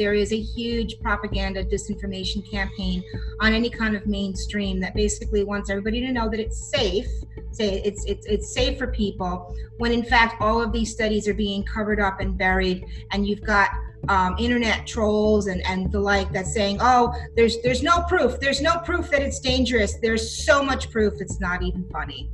there is a huge propaganda disinformation campaign on any kind of mainstream that basically wants everybody to know that it's safe, say it's safe for people, when in fact all of these studies are being covered up and buried, and you've got internet trolls and the like that's saying, oh, there's no proof that it's dangerous. There's so much proof it's not even funny.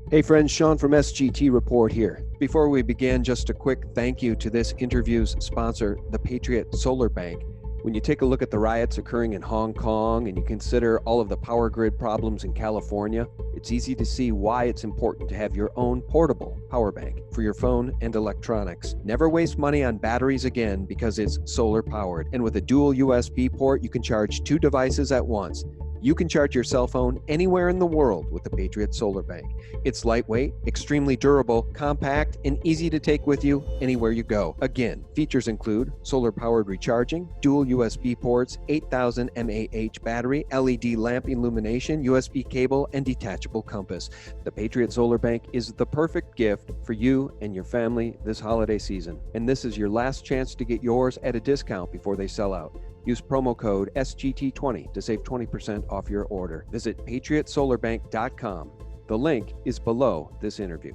Hey friends, Sean from SGT Report here. Before we begin, just a quick thank you to this interview's sponsor, the Patriot Solar Bank. When you take a look at the riots occurring in Hong Kong and you consider all of the power grid problems in California, it's easy to see why it's important to have your own portable power bank for your phone and electronics. Never waste money on batteries again because it's solar powered. And with a dual USB port, you can charge 2 devices at once. You can charge your cell phone anywhere in the world with the Patriot Solar Bank. It's lightweight, extremely durable, compact, and easy to take with you anywhere you go. Again, features include solar-powered recharging, dual USB ports, 8,000 mAh battery, LED lamp illumination, USB cable, and detachable compass. The Patriot Solar Bank is the perfect gift for you and your family this holiday season. And this is your last chance to get yours at a discount before they sell out. Use promo code SGT20 to save 20% off your order. Visit patriotsolarbank.com. The link is below this interview.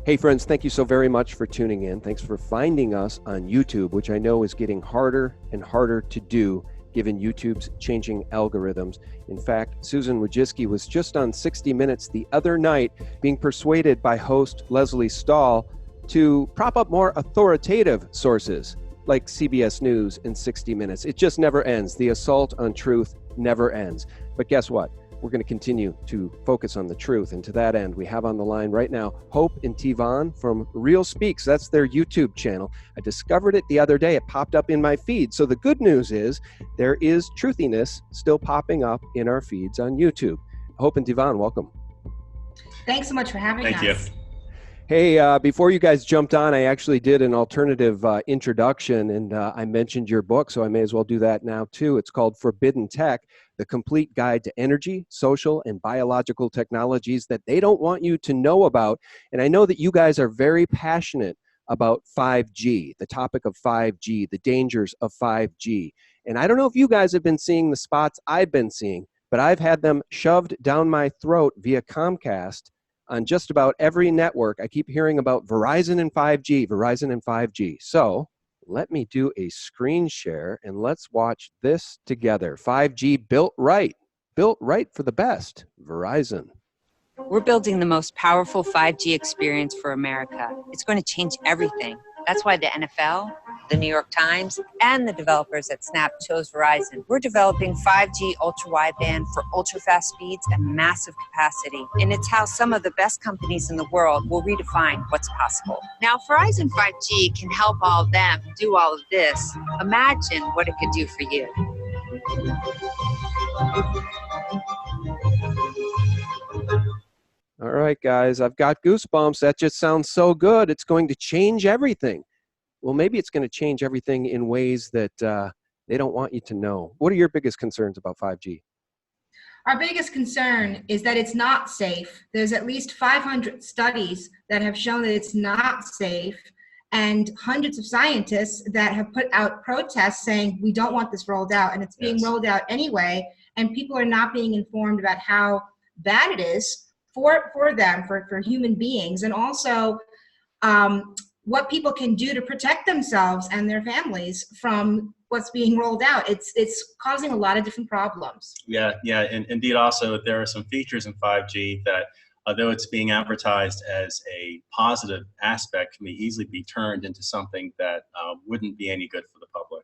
Hey friends, thank you so very much for tuning in. Thanks for finding us on YouTube, which I know is getting harder and harder to do given YouTube's changing algorithms. In fact, Susan Wojcicki was just on 60 Minutes the other night being persuaded by host Leslie Stahl to prop up more authoritative sources like CBS News and 60 Minutes. It just never ends. The assault on truth never ends. But guess what? We're going to continue to focus on the truth. And to that end, we have on the line right now Hope and Tivon from Real Speaks. That's their YouTube channel. I discovered it the other day. It popped up in my feed. So the good news is there is truthiness still popping up in our feeds on YouTube. Hope and Tivon, welcome. Thanks so much for having us. Thank you. Hey, before you guys jumped on, I actually did an alternative introduction, and I mentioned your book, so I may as well do that now too. It's called Forbidden Tech, The Complete Guide to Energy, Social, and Biological Technologies That They Don't Want You to Know About. And I know that you guys are very passionate about 5G, the topic of 5G, the dangers of 5G. And I don't know if you guys have been seeing the spots I've been seeing, but I've had them shoved down my throat via Comcast on just about every network. I keep hearing about Verizon and 5G, Verizon and 5G. So let me do a screen share and let's watch this together. 5G built right for the best. Verizon. We're building the most powerful 5G experience for America. It's going to change everything. That's why the NFL, the New York Times, and the developers at Snap chose Verizon. We're developing 5G ultra-wideband for ultra-fast speeds and massive capacity. And it's how some of the best companies in the world will redefine what's possible. Now, Verizon 5G can help all of them do all of this. Imagine what it could do for you. All right, guys, I've got goosebumps. That just sounds so good. It's going to change everything. Well, maybe it's going to change everything in ways that they don't want you to know. What are your biggest concerns about 5G? Our biggest concern is that it's not safe. There's at least 500 studies that have shown that it's not safe, and hundreds of scientists that have put out protests saying we don't want this rolled out, and it's being rolled out anyway, and people are not being informed about how bad it is for them, for human beings, and also what people can do to protect themselves and their families from what's being rolled out. It's causing a lot of different problems. Yeah, and indeed also there are some features in 5G that, although it's being advertised as a positive aspect, can easily be turned into something that wouldn't be any good for the public.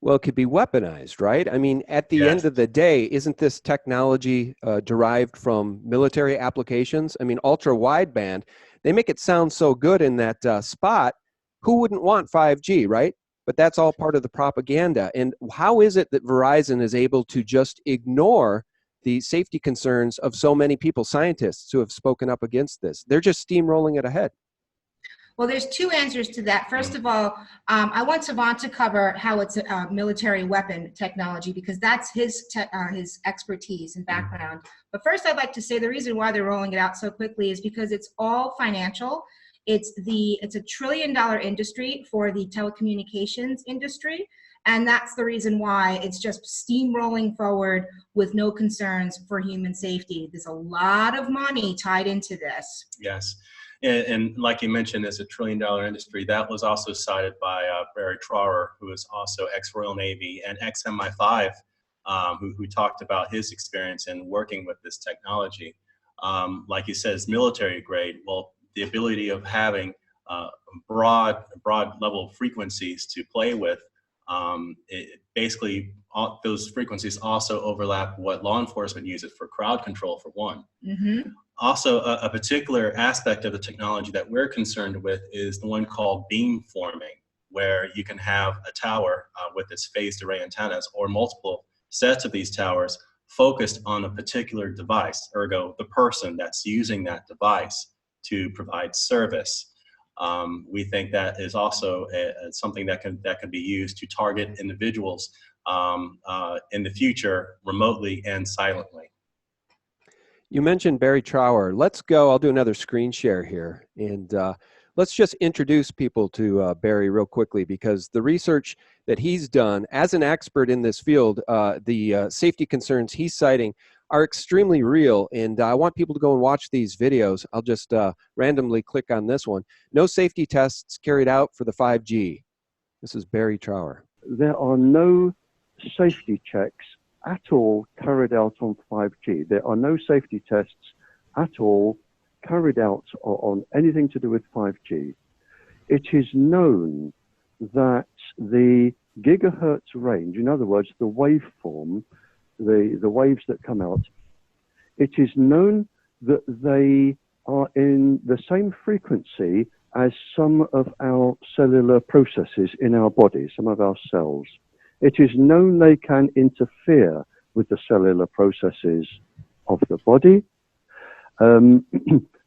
Well, it could be weaponized, right? I mean, at the end of the day, isn't this technology derived from military applications? I mean, ultra-wideband, they make it sound so good in that spot. Who wouldn't want 5G, right? But that's all part of the propaganda. And how is it that Verizon is able to just ignore the safety concerns of so many people, scientists who have spoken up against this? They're just steamrolling it ahead. Well, there's two answers to that. First of all, I want Savant to cover how it's a military weapon technology, because that's his expertise and background. But first, I'd like to say the reason why they're rolling it out so quickly is because it's all financial. It's a $1 trillion industry for the telecommunications industry. And that's the reason why it's just steamrolling forward with no concerns for human safety. There's a lot of money tied into this. Yes. And like you mentioned, it's a $1 trillion industry. That was also cited by Barry Trower, who is also ex-Royal Navy and ex-MI5, who talked about his experience in working with this technology. Like he says, military grade. Well, the ability of having broad level frequencies to play with, basically those frequencies also overlap what law enforcement uses for crowd control, for one. Mm-hmm. Also, a particular aspect of the technology that we're concerned with is the one called beam forming, where you can have a tower with its phased array antennas or multiple sets of these towers focused on a particular device, ergo the person that's using that device to provide service. We think that is also something that can be used to target individuals in the future remotely and silently. You mentioned Barry Trower. Let's go. I'll do another screen share here. And let's just introduce people to Barry real quickly, because the research that he's done as an expert in this field, the safety concerns he's citing are extremely real. And I want people to go and watch these videos. I'll just randomly click on this one. No safety tests carried out for the 5G. This is Barry Trower. There are no safety checks at all carried out on 5G. There are no safety tests at all carried out on anything to do with 5G. It is known that the gigahertz range, in other words, the waveform, the waves that come out, it is known that they are in the same frequency as some of our cellular processes in our body, some of our cells. It is known they can interfere with the cellular processes of the body.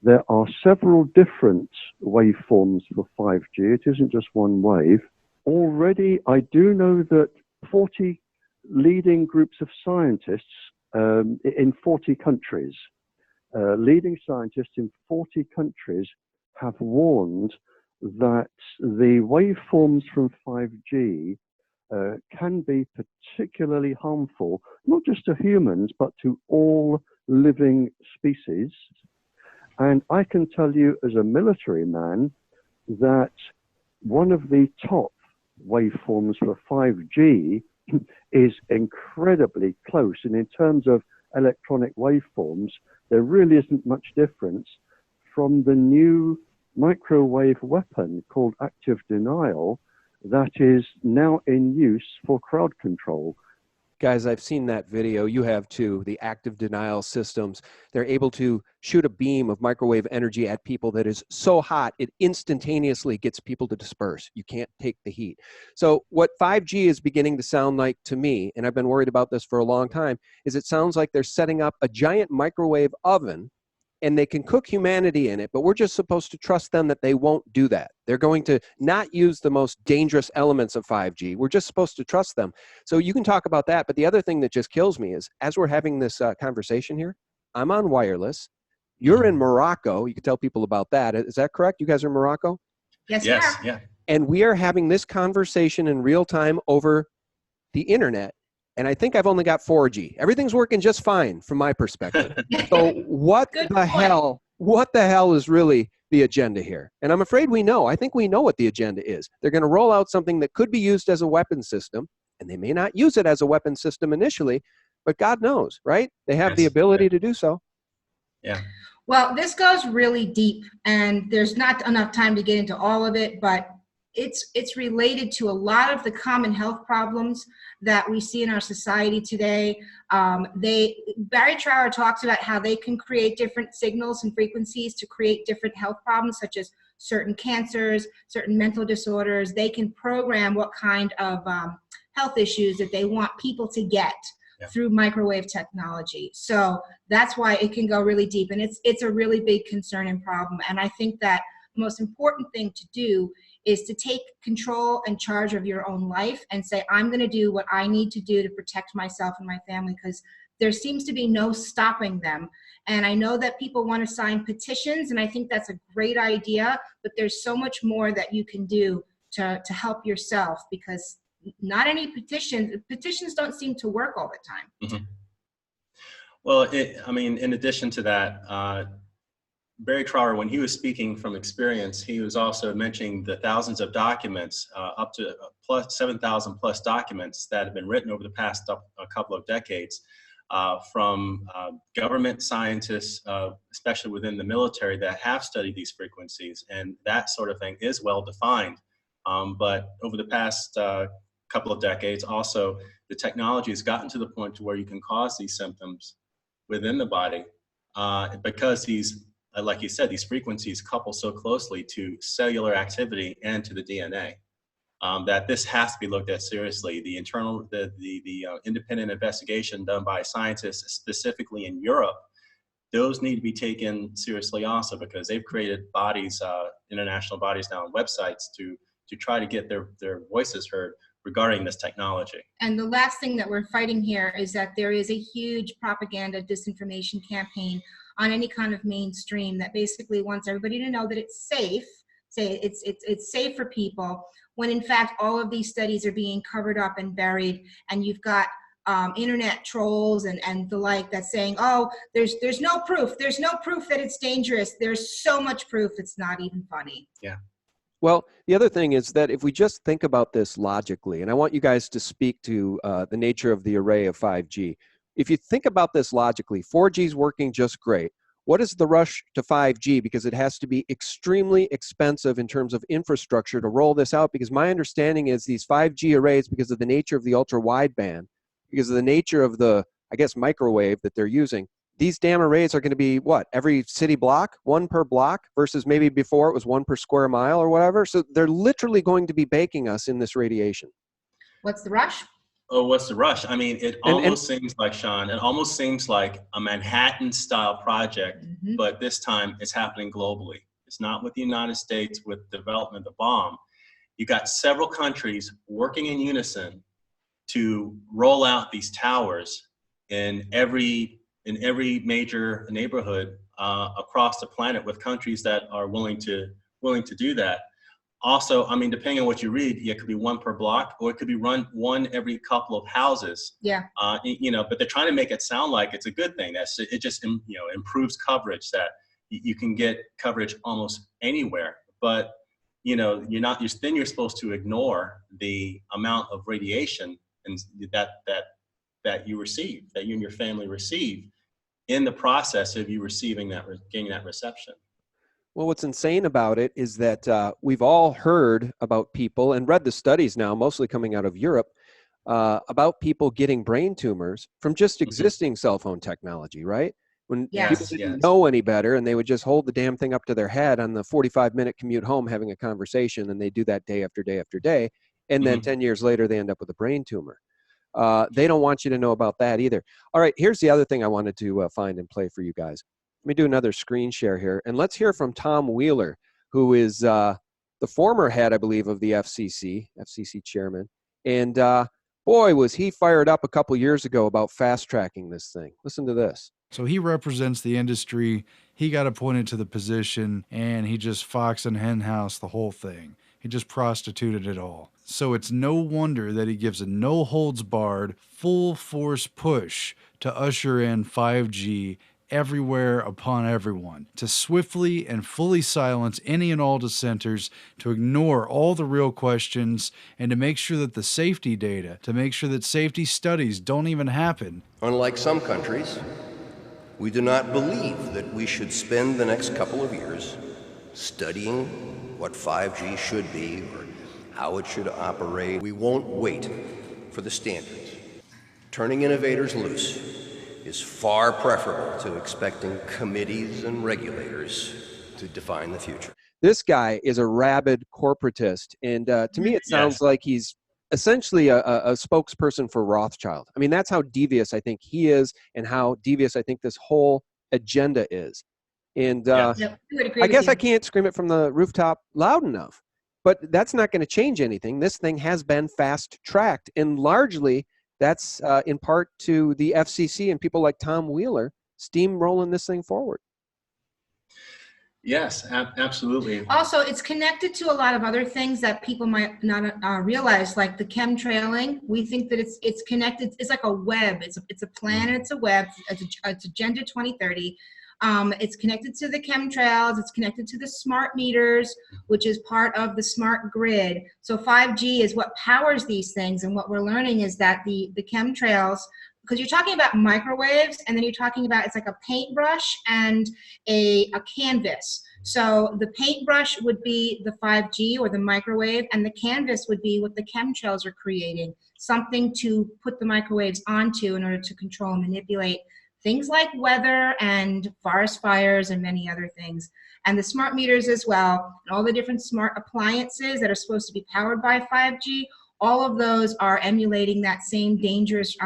There are several different waveforms for 5G. It isn't just one wave. Already, I do know that 40 leading groups of scientists in 40 countries, leading scientists in 40 countries have warned that the waveforms from 5G can be particularly harmful, not just to humans, but to all living species. And I can tell you as a military man that one of the top waveforms for 5G is incredibly close. And in terms of electronic waveforms, there really isn't much difference from the new microwave weapon called active denial that is now in use for crowd control. Guys, I've seen that video. You have too. The active denial systems. They're able to shoot a beam of microwave energy at people that is so hot, it instantaneously gets people to disperse. You can't take the heat. So what 5G is beginning to sound like to me, and I've been worried about this for a long time, is it sounds like they're setting up a giant microwave oven and they can cook humanity in it, but we're just supposed to trust them that they won't do that. They're going to not use the most dangerous elements of 5G. We're just supposed to trust them. So you can talk about that, but the other thing that just kills me is, as we're having this conversation here, I'm on wireless. You're in Morocco. You can tell people about that. Is that correct? You guys are in Morocco? Yes, Yes, we are. yeah. And we are having this conversation in real time over the internet. And I think I've only got 4G. Everything's working just fine from my perspective. So what the hell is really the agenda here? And I'm afraid we know. I think we know what the agenda is. They're going to roll out something that could be used as a weapon system, and they may not use it as a weapon system initially, but God knows, right? They have the ability to do so. Yeah. Well, this goes really deep, and there's not enough time to get into all of it, but it's related to a lot of the common health problems that we see in our society today. Barry Trower talks about how they can create different signals and frequencies to create different health problems, such as certain cancers, certain mental disorders. They can program what kind of health issues that they want people to get through microwave technology. So that's why it can go really deep, and it's a really big concern and problem. And I think that the most important thing to do is to take control and charge of your own life and say, I'm going to do what I need to do to protect myself and my family, because there seems to be no stopping them. And I know that people want to sign petitions, and I think that's a great idea, but there's so much more that you can do to help yourself, because not any petitions don't seem to work all the time. Mm-hmm. Well, I mean, in addition to that, Barry Trower, when he was speaking from experience, he was also mentioning the thousands of documents, up to plus 7,000 plus documents that have been written over the past a couple of decades from government scientists, especially within the military, that have studied these frequencies, and that sort of thing is well defined. But over the past couple of decades, also, the technology has gotten to the point to where you can cause these symptoms within the body because these, like you said, these frequencies couple so closely to cellular activity and to the DNA that this has to be looked at seriously. The independent investigation done by scientists specifically in Europe, those need to be taken seriously also, because they've created bodies, international bodies now, and websites to try to get their voices heard regarding this technology. And the last thing that we're fighting here is that there is a huge propaganda disinformation campaign on any kind of mainstream that basically wants everybody to know that it's safe, say it's safe for people, when in fact all of these studies are being covered up and buried, and you've got internet trolls and the like that's saying, oh, there's no proof that it's dangerous. There's so much proof it's not even funny. Yeah. Well, the other thing is that if we just think about this logically, and I want you guys to speak to the nature of the array of 5G. If you think about this logically, 4G is working just great. What is the rush to 5G? Because it has to be extremely expensive in terms of infrastructure to roll this out, because my understanding is these 5G arrays, because of the nature of the ultra wideband, because of the nature of the, I guess, microwave that they're using, these damn arrays are going to be, what, every city block, one per block, versus maybe before it was one per square mile or whatever. So they're literally going to be baking us in this radiation. What's the rush? Oh, what's the rush? I mean, it almost seems like, Sean, it almost seems like a Manhattan-style project, but this time it's happening globally. It's not with the United States with the development of the bomb. You got several countries working in unison to roll out these towers in every major neighborhood across the planet, with countries that are willing to do that. Also, I mean, depending on what you read, it could be one per block, or it could be one every couple of houses. Yeah. But they're trying to make it sound like it's a good thing. It just improves coverage, that you can get coverage almost anywhere. But then you're supposed to ignore the amount of radiation and that you receive, that you and your family receive in the process of you getting that reception. Well, what's insane about it is that we've all heard about people and read the studies now, mostly coming out of Europe, about people getting brain tumors from just existing cell phone technology, right? When people didn't know any better, and they would just hold the damn thing up to their head on the 45-minute commute home having a conversation, and they do that day after day after day, and then 10 years later they end up with a brain tumor. They don't want you to know about that either. All right, here's the other thing I wanted to find and play for you guys. Let me do another screen share here, and let's hear from Tom Wheeler, who is the former head, I believe, of the FCC chairman. And boy, was he fired up a couple years ago about fast-tracking this thing. Listen to this. So he represents the industry. He got appointed to the position, and he just fox and henhouse the whole thing. He just prostituted it all. So it's no wonder that he gives a no-holds-barred, full-force push to usher in 5G everywhere upon everyone, to swiftly and fully silence any and all dissenters, to ignore all the real questions, and to make sure that the safety data, to make sure that safety studies don't even happen. Unlike some countries, we do not believe that we should spend the next couple of years studying what 5G should be or how it should operate. We won't wait for the standards. Turning innovators loose is far preferable to expecting committees and regulators to define the future. This guy is a rabid corporatist, and to me it sounds like he's essentially a spokesperson for Rothschild. I mean, that's how devious I think he is, and how devious I think this whole agenda is. And I guess I can't scream it from the rooftop loud enough, but that's not going to change anything. This thing has been fast-tracked, and largely That's in part to the FCC and people like Tom Wheeler steamrolling this thing forward. Yes, absolutely. Also, it's connected to a lot of other things that people might not realize, like the chemtrailing. We think that it's connected. It's like a web. It's a plan and it's a web. It's Agenda 2030. It's connected to the chemtrails. It's connected to the smart meters, which is part of the smart grid. So 5G is what powers these things. And what we're learning is that the chemtrails, because you're talking about microwaves, and then you're talking about, it's like a paintbrush and a canvas. So the paintbrush would be the 5G or the microwave, and the canvas would be what the chemtrails are creating, something to put the microwaves onto in order to control and manipulate things like weather and forest fires and many other things. And the smart meters as well, and all the different smart appliances that are supposed to be powered by 5G, all of those are emulating that same dangerous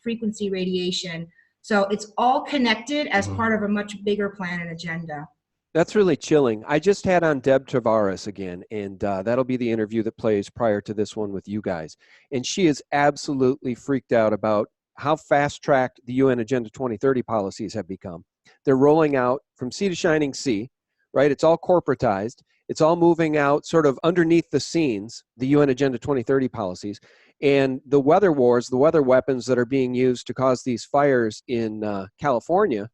frequency radiation. So it's all connected as part of a much bigger plan and agenda. That's really chilling. I just had on Deb Tavares again, and that'll be the interview that plays prior to this one with you guys. And she is absolutely freaked out about how fast-tracked the UN Agenda 2030 policies have become. They're rolling out from sea to shining sea, right? It's all corporatized. It's all moving out sort of underneath the scenes, the UN Agenda 2030 policies. And the weather wars, the weather weapons that are being used to cause these fires in California,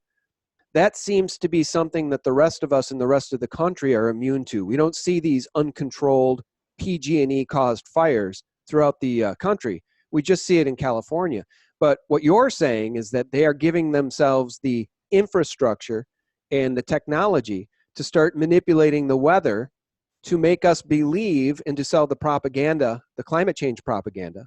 that seems to be something that the rest of us in the rest of the country are immune to. We don't see these uncontrolled PG&E caused fires throughout the country. We just see it in California. But what you're saying is that they are giving themselves the infrastructure and the technology to start manipulating the weather to make us believe and to sell the propaganda, the climate change propaganda,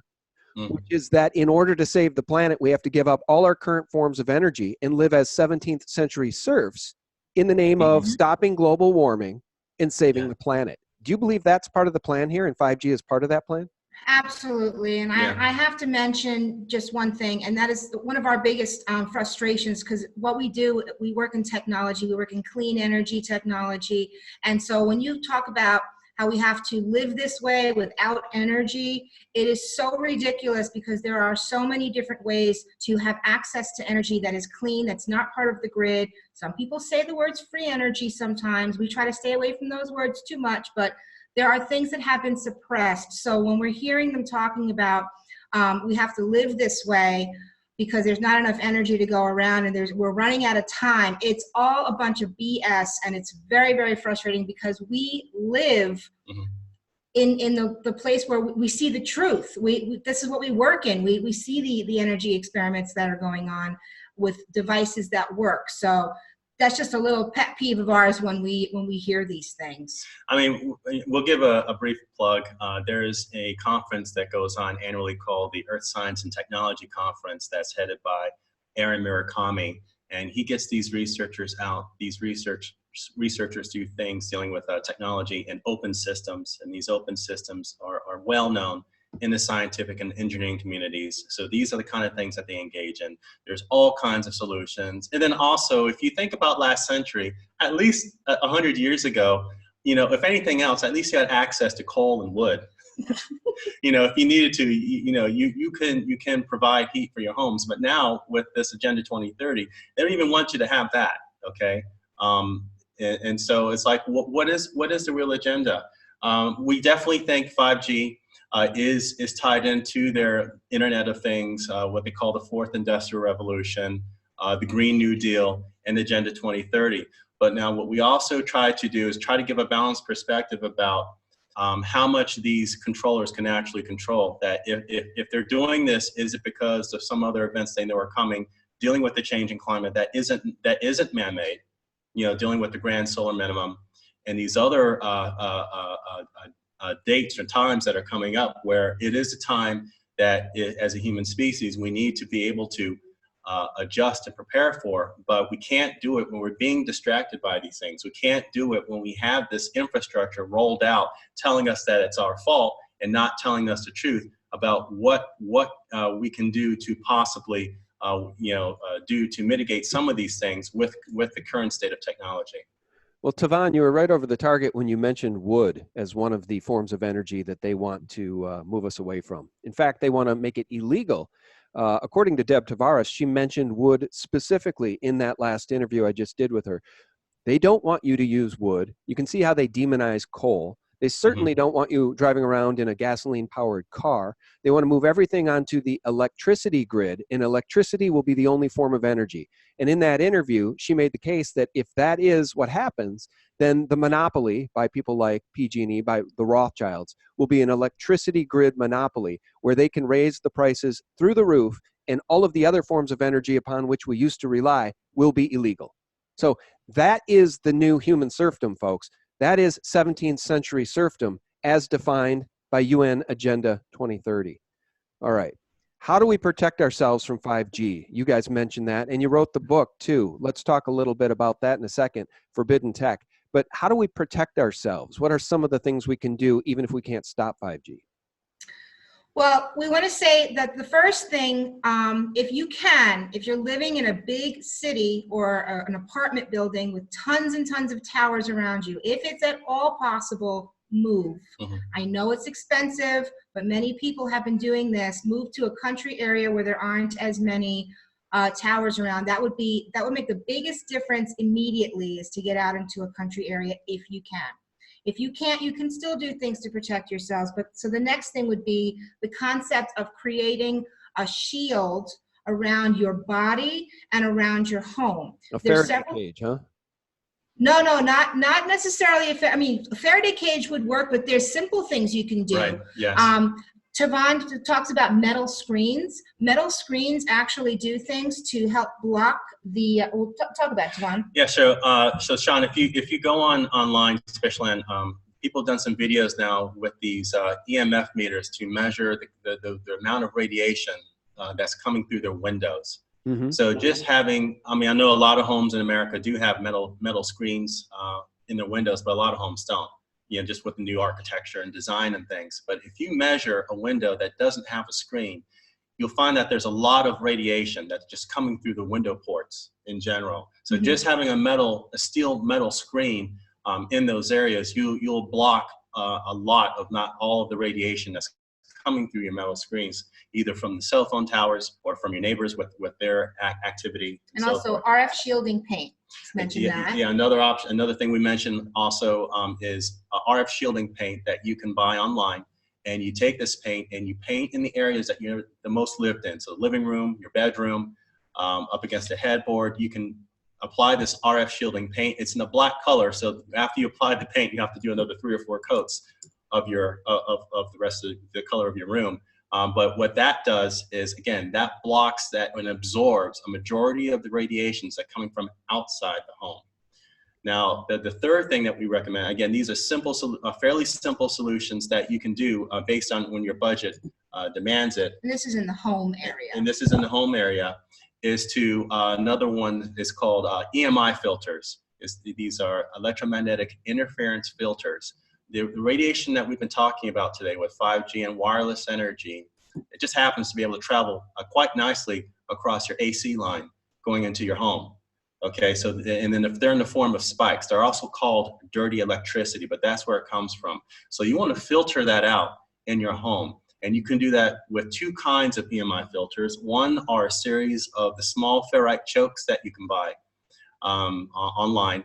which is that in order to save the planet, we have to give up all our current forms of energy and live as 17th century serfs in the name of stopping global warming and saving the planet. Do you believe that's part of the plan here, and 5G is part of that plan? Absolutely. And I have to mention just one thing, and that is one of our biggest frustrations, because what we do, we work in technology, we work in clean energy technology. And so when you talk about how we have to live this way without energy, it is so ridiculous, because there are so many different ways to have access to energy that is clean, that's not part of the grid. Some people say the words free energy sometimes. We try to stay away from those words too much, but there are things that have been suppressed. So when we're hearing them talking about we have to live this way because there's not enough energy to go around and we're running out of time, it's all a bunch of BS, and it's very, very frustrating, because we live in the place where we see the truth. This is what we work in. We see the energy experiments that are going on with devices that work. So that's just a little pet peeve of ours when we hear these things. I mean, we'll give a brief plug. There is a conference that goes on annually called the Earth Science and Technology Conference that's headed by Aaron Murakami, and he gets these researchers out. These researchers do things dealing with technology and open systems, and these open systems are well known in the scientific and engineering communities. So these are the kind of things that they engage in. There's all kinds of solutions. And then also, if you think about last century, at least 100 years ago, if anything else, at least you had access to coal and wood. If you needed to, you can provide heat for your homes. But now with this Agenda 2030, they don't even want you to have that, okay? And so it's like, what is the real agenda? We definitely think 5G is tied into their Internet of Things, what they call the Fourth Industrial Revolution, the Green New Deal, and Agenda 2030. But now what we also try to do is try to give a balanced perspective about how much these controllers can actually control. That if they're doing this, is it because of some other events they know are coming, dealing with the changing climate that isn't man-made, dealing with the grand solar minimum, and these other dates or times that are coming up where it is a time that as a human species we need to be able to adjust and prepare for, but we can't do it when we're being distracted by these things. We can't do it when we have this infrastructure rolled out telling us that it's our fault and not telling us the truth about what we can do to possibly do to mitigate some of these things with the current state of technology. Well, Tavan, you were right over the target when you mentioned wood as one of the forms of energy that they want to move us away from. In fact, they want to make it illegal According to Deb Tavares, she mentioned wood specifically in that last interview I just did with her. They don't want you to use wood. You can see how they demonize coal. They certainly don't want you driving around in a gasoline-powered car. They want to move everything onto the electricity grid, and electricity will be the only form of energy. And in that interview, she made the case that if that is what happens, then the monopoly by people like PG&E, by the Rothschilds, will be an electricity grid monopoly where they can raise the prices through the roof, and all of the other forms of energy upon which we used to rely will be illegal. So that is the new human serfdom, folks. That is 17th century serfdom as defined by UN Agenda 2030. All right. How do we protect ourselves from 5G? You guys mentioned that, and you wrote the book too. Let's talk a little bit about that in a second, Forbidden Tech. But how do we protect ourselves? What are some of the things we can do even if we can't stop 5G? Well, we want to say that the first thing, if you're living in a big city or an apartment building with tons and tons of towers around you, if it's at all possible, move. I know it's expensive, but many people have been doing this. Move to a country area where there aren't as many towers around. That would make the biggest difference immediately, is to get out into a country area if you can. If you can't, you can still do things to protect yourselves. But so the next thing would be the concept of creating a shield around your body and around your home. A Faraday cage, huh? No, not necessarily. A Faraday cage would work, but there's simple things you can do. Right. Yes. Tavon talks about metal screens. Metal screens actually do things to help block the. We'll talk about it, Tavon. Yeah. So Sean, if you go online, especially on people have done some videos now with these EMF meters to measure the amount of radiation that's coming through their windows. So just having, I know a lot of homes in America do have metal screens in their windows, but a lot of homes don't. Just with the new architecture and design and things. But if you measure a window that doesn't have a screen, you'll find that there's a lot of radiation that's just coming through the window ports in general. So just having a steel metal screen in those areas, you'll block a lot, of not all of the radiation that's coming through your metal screens, either from the cell phone towers or from your neighbors with their activity. And also RF shielding paint. Mention that. Yeah, another thing we mentioned also is RF shielding paint that you can buy online. And you take this paint and you paint in the areas that you're the most lived in. So the living room, your bedroom, up against the headboard. You can apply this RF shielding paint. It's in a black color, so after you apply the paint, you have to do another 3 or 4 coats of your of the rest of the color of your room. But what that does is, again, that blocks that and absorbs a majority of the radiations that are coming from outside the home. Now, the third thing that we recommend, again, these are fairly simple solutions that you can do based on when your budget demands it. And this is in the home area. And this is in the home area, is to, another one is called EMI filters. These are electromagnetic interference filters. The radiation that we've been talking about today with 5G and wireless energy, it just happens to be able to travel quite nicely across your AC line going into your home. Okay, so, and then if they're in the form of spikes, they're also called dirty electricity, but that's where it comes from. So you want to filter that out in your home. And you can do that with 2 kinds of EMI filters. One are a series of the small ferrite chokes that you can buy online.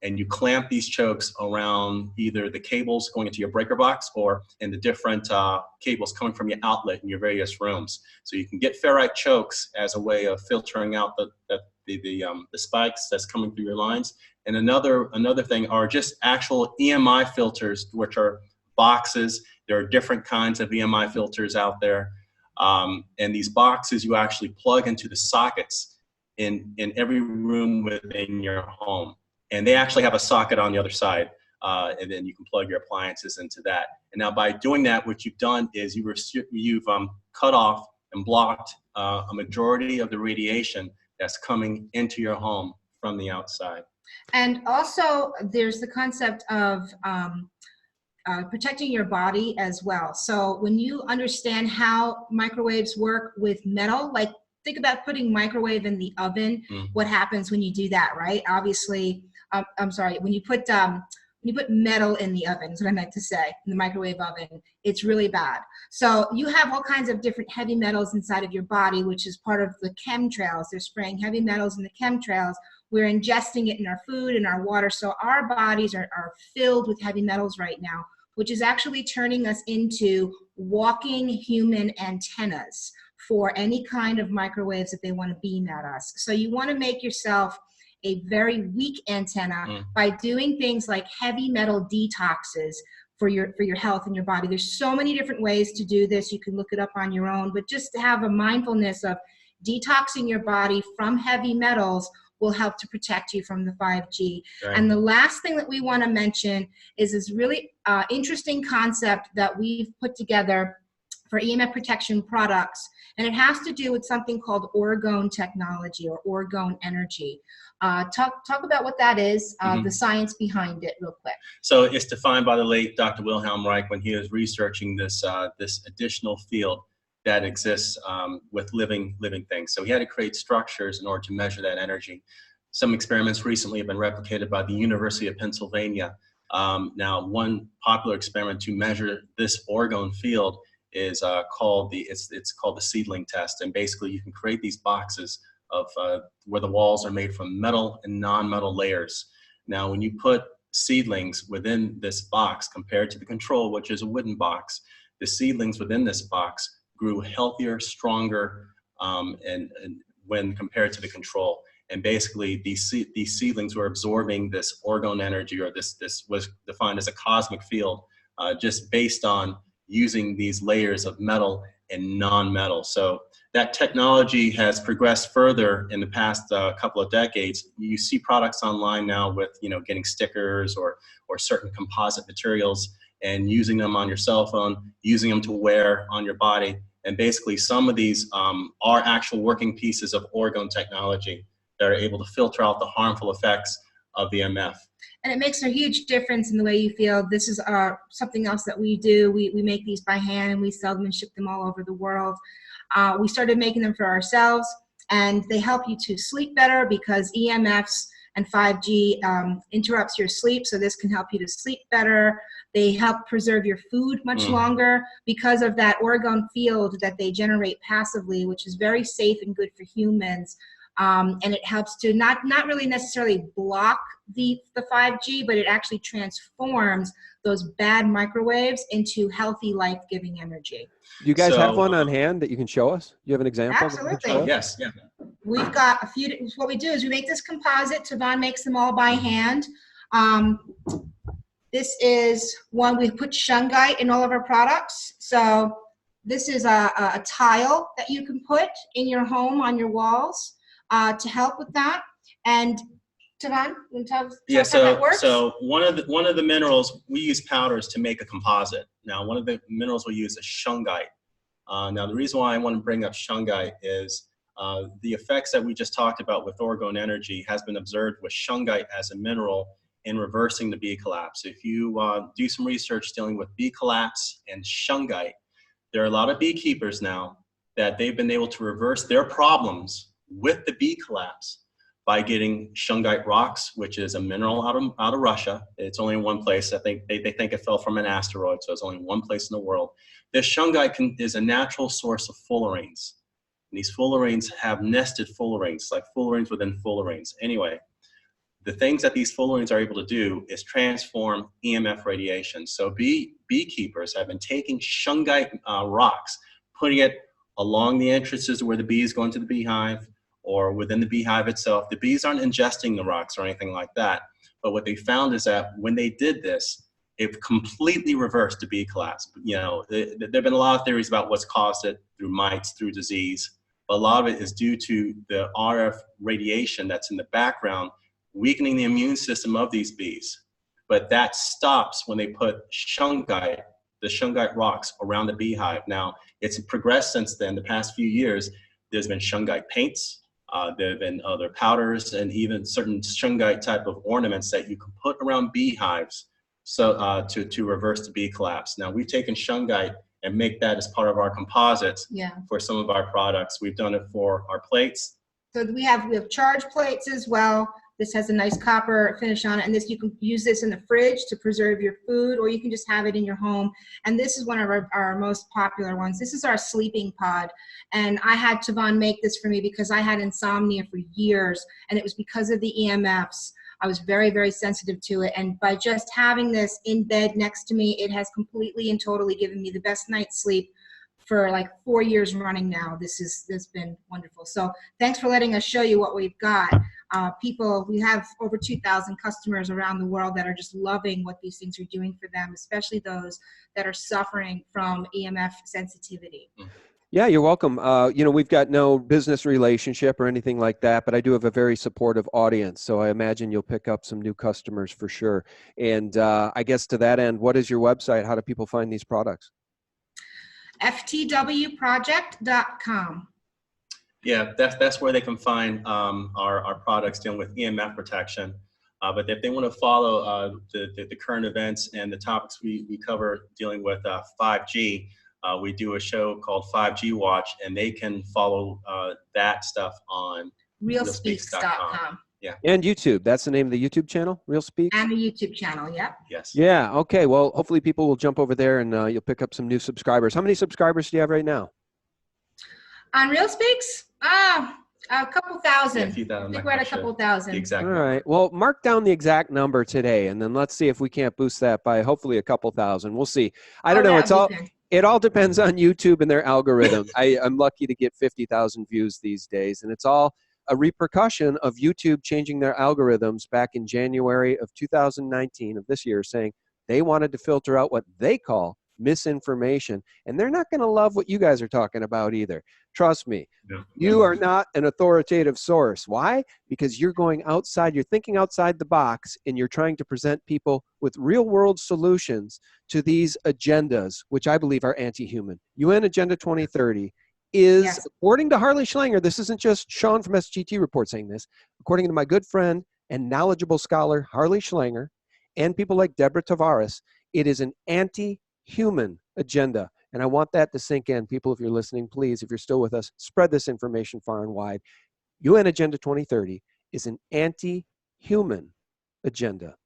And you clamp these chokes around either the cables going into your breaker box or in the different cables coming from your outlet in your various rooms. So you can get ferrite chokes as a way of filtering out the spikes that's coming through your lines. And another thing are just actual EMI filters, which are boxes. There are different kinds of EMI filters out there. And these boxes you actually plug into the sockets in every room within your home. And they actually have a socket on the other side, and then you can plug your appliances into that. And now by doing that, what you've done is you've cut off and blocked a majority of the radiation that's coming into your home from the outside. And also there's the concept of protecting your body as well. So when you understand how microwaves work with metal, like think about putting microwave in the oven, what happens when you do that, right? Obviously, when you put you put metal in the oven, is what I meant to say, in the microwave oven, it's really bad. So you have all kinds of different heavy metals inside of your body, which is part of the chemtrails. They're spraying heavy metals in the chemtrails. We're ingesting it in our food and our water. So our bodies are filled with heavy metals right now, which is actually turning us into walking human antennas for any kind of microwaves that they want to beam at us. So you want to make yourself a very weak antenna by doing things like heavy metal detoxes for your health and your body. There's so many different ways to do this. You can look it up on your own, but just to have a mindfulness of detoxing your body from heavy metals will help to protect you from the 5G. Right. And the last thing that we want to mention is this really interesting concept that we've put together for EMF protection products, and it has to do with something called orgone technology or orgone energy. Talk about what that is, the science behind it real quick. So it's defined by the late Dr. Wilhelm Reich when he was researching this additional field that exists with living things. So he had to create structures in order to measure that energy. Some experiments recently have been replicated by the University of Pennsylvania. Now, one popular experiment to measure this orgone field is called the seedling test. And basically, you can create these boxes of where the walls are made from metal and non-metal layers. Now, when you put seedlings within this box compared to the control, which is a wooden box, the seedlings within this box grew healthier, stronger, and when compared to the control. And basically, these seedlings were absorbing this orgone energy, or this was defined as a cosmic field, just based on using these layers of metal and non-metal. So that technology has progressed further in the past couple of decades. You see products online now with, getting stickers or certain composite materials and using them on your cell phone, using them to wear on your body. And basically some of these are actual working pieces of orgone technology that are able to filter out the harmful effects of the EMF. And it makes a huge difference in the way you feel. This is something else that we do. We make these by hand and we sell them and ship them all over the world. We started making them for ourselves, and they help you to sleep better because EMFs and 5G interrupts your sleep, so this can help you to sleep better. They help preserve your food much longer because of that orgone field that they generate passively, which is very safe and good for humans. And it helps to not really necessarily block the 5G, but it actually transforms those bad microwaves into healthy, life-giving energy. Do you guys have one on hand that you can show us? You have an example? Absolutely. Oh, yes, yeah. We've got a few. What we do is we make this composite. Tavon makes them all by hand. This is one, we put shungite in all of our products. So this is a tile that you can put in your home on your walls to help with that. And Tavon, you can tell us how that works? So one of the minerals, we use powders to make a composite. Now, one of the minerals we use is shungite. Now, the reason why I want to bring up shungite is the effects that we just talked about with orgone energy has been observed with shungite as a mineral in reversing the bee collapse. If you do some research dealing with bee collapse and shungite, there are a lot of beekeepers now that they've been able to reverse their problems with the bee collapse by getting shungite rocks, which is a mineral out of Russia. It's only in one place. I think they think it fell from an asteroid, so it's only one place in the world. This shungite is a natural source of fullerenes. And these fullerenes have nested fullerenes, like fullerenes within fullerenes. Anyway, the things that these fullerenes are able to do is transform EMF radiation. So beekeepers have been taking shungite rocks, putting it along the entrances where the bees go into the beehive, or within the beehive itself. The bees aren't ingesting the rocks or anything like that. But what they found is that when they did this, it completely reversed the bee collapse. There have been a lot of theories about what's caused it, through mites, through disease. But a lot of it is due to the RF radiation that's in the background, weakening the immune system of these bees. But that stops when they put shungite, the shungite rocks, around the beehive. Now, it's progressed since then. The past few years, there's been shungite paints. There have been other powders and even certain shungite type of ornaments that you can put around beehives to reverse the bee collapse. Now, we've taken shungite and make that as part of our composites for some of our products. We've done it for our plates. So we have charge plates as well. This has a nice copper finish on it, and this you can use this in the fridge to preserve your food, or you can just have it in your home. And this is one of our most popular ones. This is our sleeping pod, and I had Tavon make this for me because I had insomnia for years, and it was because of the EMFs. I was very, very sensitive to it, and by just having this in bed next to me, it has completely and totally given me the best night's sleep for like 4 years running now. This has been wonderful. So thanks for letting us show you what we've got. We have over 2,000 customers around the world that are just loving what these things are doing for them, especially those that are suffering from EMF sensitivity. Yeah, you're welcome. We've got no business relationship or anything like that, but I do have a very supportive audience. So I imagine you'll pick up some new customers for sure. And I guess to that end, what is your website? How do people find these products? ftwproject.com. Yeah, that's where they can find our products dealing with EMF protection. But if they want to follow the current events and the topics we cover dealing with 5G, we do a show called 5G Watch, and they can follow that stuff on realspeaks.com. Yeah. And YouTube. That's the name of the YouTube channel, Real Speaks? And the YouTube channel, yep. Yes. Yeah, okay. Well, hopefully people will jump over there and you'll pick up some new subscribers. How many subscribers do you have right now? On Real Speaks? A couple thousand. Yeah, a few thousand. I think we're at a couple thousand. Exactly. All right. Well, mark down the exact number today, and then let's see if we can't boost that by hopefully a couple thousand. We'll see. I don't know. It all depends on YouTube and their algorithm. I'm lucky to get 50,000 views these days, and it's all a repercussion of YouTube changing their algorithms back in January of 2019 of this year, saying they wanted to filter out what they call misinformation, and they're not going to love what you guys are talking about either. Trust me, you are not an authoritative source. Why? Because you're going outside, you're thinking outside the box, and you're trying to present people with real-world solutions to these agendas, which I believe are anti-human. UN Agenda 2030 is, yes, according to Harley Schlanger, this isn't just Sean from SGT Report saying this, according to my good friend and knowledgeable scholar, Harley Schlanger, and people like Deborah Tavares, it is an anti-human agenda. And I want that to sink in. People, if you're listening, please, if you're still with us, spread this information far and wide. UN Agenda 2030 is an anti-human agenda.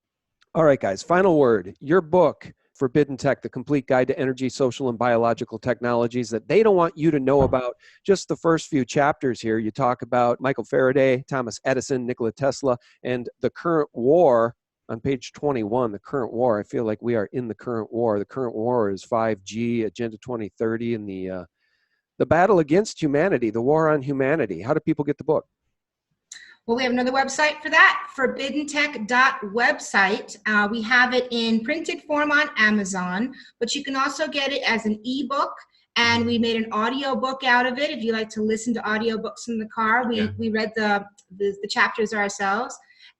All right, guys, final word. Your book, Forbidden Tech, The Complete Guide to Energy, Social, and Biological Technologies that they don't want you to know about. Just the first few chapters here, you talk about Michael Faraday, Thomas Edison, Nikola Tesla, and the current war. On page 21, the current war, I feel like we are in the current war. The current war is 5G, Agenda 2030, and the battle against humanity, the war on humanity. How do people get the book? Well, we have another website for that, forbiddentech.website. We have it in printed form on Amazon, but you can also get it as an ebook, and we made an audio book out of it. If you like to listen to audiobooks in the car, we read the chapters ourselves.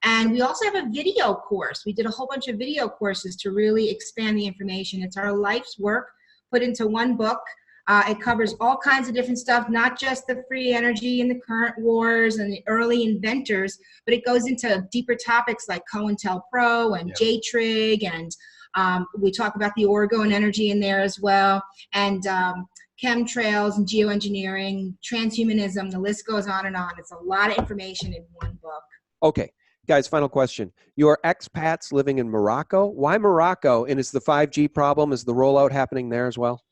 And we also have a video course. We did a whole bunch of video courses to really expand the information. It's our life's work put into one book. It covers all kinds of different stuff, not just the free energy and the current wars and the early inventors, but it goes into deeper topics like COINTELPRO and JTRIG, and we talk about the orgone energy in there as well, and chemtrails and geoengineering, transhumanism, the list goes on and on. It's a lot of information in one book. Okay. Guys, final question. You are expats living in Morocco. Why Morocco? And is the 5G problem, is the rollout happening there as well?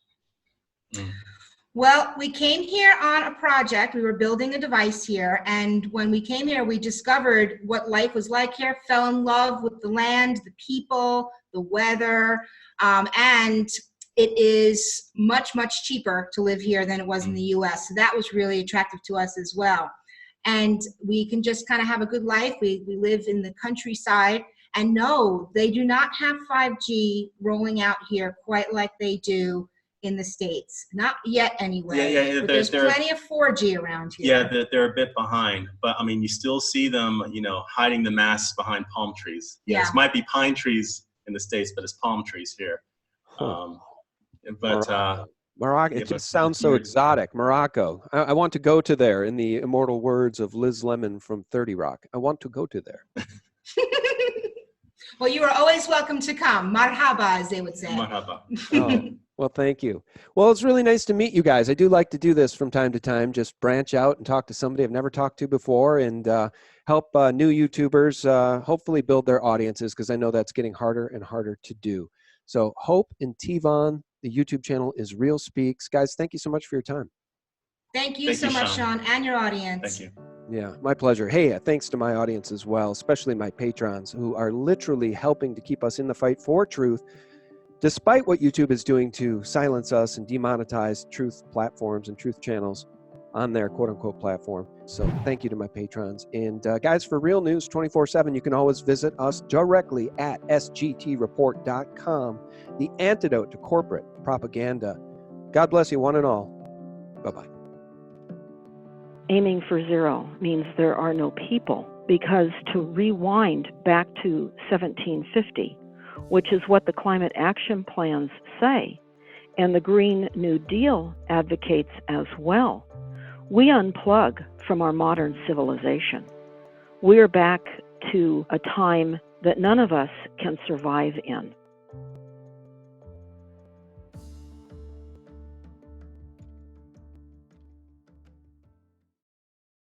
Well, we came here on a project. We were building a device here. And when we came here, we discovered what life was like here, fell in love with the land, the people, the weather. And it is much, much cheaper to live here than it was in the US. So that was really attractive to us as well. And we can just kind of have a good life. We live in the countryside. And no, they do not have 5G rolling out here quite like they do in the States. Not yet anyway. Yeah, but there's plenty of 4G around here. Yeah, they're a bit behind. But I mean, you still see them, hiding the masks behind palm trees. Yeah. This might be pine trees in the States, but it's palm trees here. Morocco, it just sounds so exotic. Morocco. I want to go to there, in the immortal words of Liz Lemon from 30 Rock. I want to go to there. Well, you are always welcome to come. Marhaba, as they would say. Marhaba. Oh, Well, thank you. Well, it's really nice to meet you guys. I do like to do this from time to time, just branch out and talk to somebody I've never talked to before and help new YouTubers hopefully build their audiences, because I know that's getting harder and harder to do. So Hope and Tivon, the YouTube channel is Real Speaks. Guys, thank you so much for your time. Thank you so much, Sean, and your audience. Thank you. Yeah, my pleasure. Hey, thanks to my audience as well, especially my patrons who are literally helping to keep us in the fight for truth, despite what YouTube is doing to silence us and demonetize truth platforms and truth channels on their quote-unquote platform. So thank you to my patrons. And guys, for Real News 24/7, you can always visit us directly at sgtreport.com, the antidote to corporate propaganda. God bless you, one and all. Bye-bye. Aiming for zero means there are no people, because to rewind back to 1750, which is what the climate action plans say, and the Green New Deal advocates as well, we unplug from our modern civilization. We are back to a time that none of us can survive in.